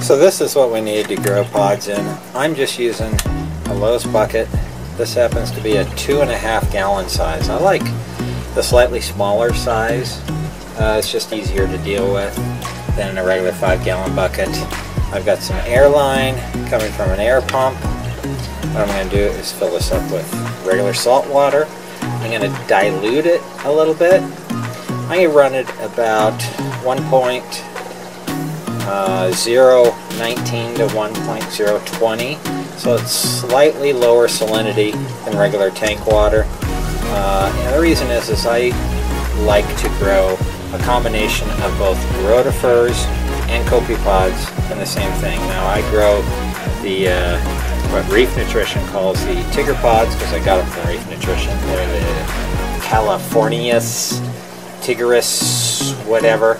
So this is what we need to grow pods in. I'm just using a Lowe's bucket. This happens to be a 2.5 gallon size. I like the slightly smaller size. It's just easier to deal with than a regular 5 gallon bucket. I've got some air line coming from an air pump. What I'm going to do is fill this up with regular salt water. I'm going to dilute it a little bit. I'm going to run it about 1.019 to 1.020, so it's slightly lower salinity than regular tank water. And the reason is I like to grow a combination of both rotifers and CopePods in the same thing. Now I grow the what Reef Nutrition calls the Tigger Pods, because I got them from Reef Nutrition. They're the Californius, Tigris, whatever.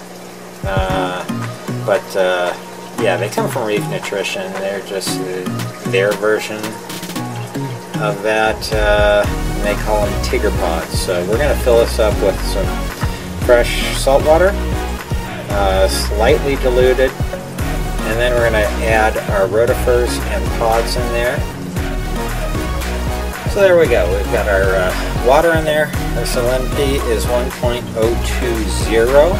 Yeah, they come from Reef Nutrition. They're just their version of that. And they call them Tigger Pods. So we're going to fill this up with some fresh salt water, slightly diluted. And then we're going to add our rotifers and pods in there. So there we go. We've got our water in there. Our salinity is 1.020.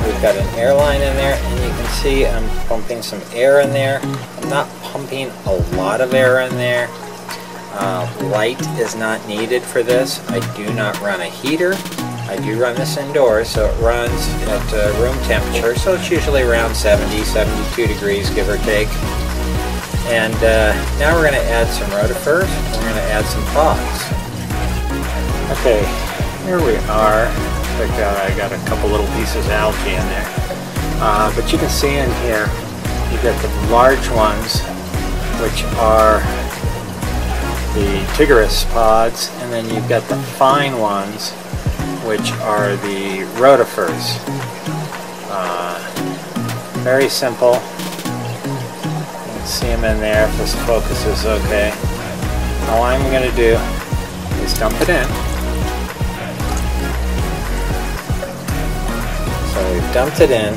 We've got an air line in there, and you can see I'm pumping some air in there. I'm not pumping a lot of air in there. Light is not needed for this. I do not run a heater. I do run this indoors, so it runs at room temperature, so it's usually around 70, 72 degrees, give or take. And now we're going to add some rotifers, and we're going to add some pods. Okay, here we are. I got a couple little pieces of algae in there. But you can see in here, you got the large ones, which are the Tigris pods, and then you've got the fine ones, which are the rotifers. Very simple. You can see them in there if this focus is okay. All I'm going to do is dump it in. So we've dumped it in.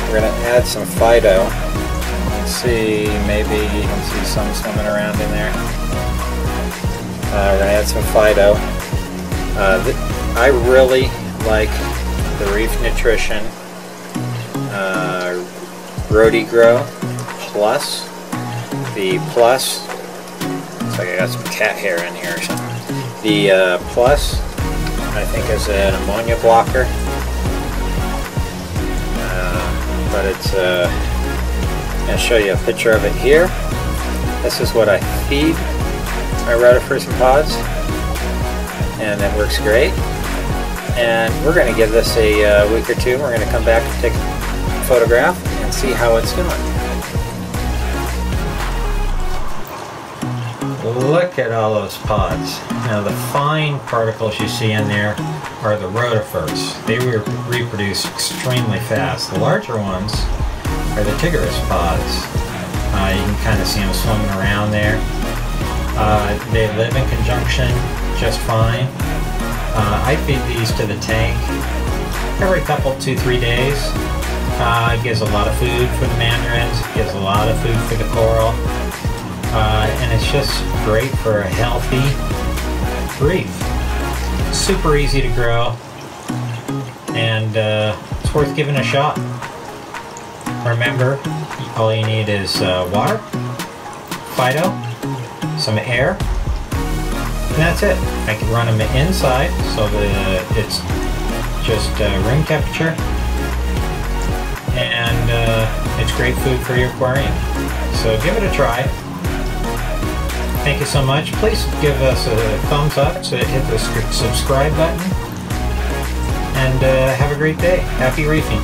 We're going to add some Fido. You can see, maybe you can see some swimming around in there. We're going to add some Fido. I really like the Reef Nutrition RotiGrow Plus. The Plus, looks like I got some cat hair in here or something. The Plus, I think, is an ammonia blocker. But it's, I'm going to show you a picture of it here. This is what I feed my rotifers and pods, and it works great. And we're going to give this a week or two. We're going to come back and take a photograph and see how it's doing. Look at all those pods. Now the fine particles you see in there are the rotifers. They reproduce extremely fast. The larger ones are the Tigris pods. You can kind of see them swimming around there. They live in conjunction just fine. I feed these to the tank every couple, 2-3 days. It gives a lot of food for the mandarins, it gives a lot of food for the coral, and it's just great for a healthy reef. Super easy to grow, and it's worth giving a shot. Remember, all you need is water, Fido, some air, and that's it. I can run them inside so that it's just room temperature, and it's great food for your aquarium. So give it a try. Thank you so much. Please give us a thumbs up, so hit the subscribe button, and have a great day. Happy reefing.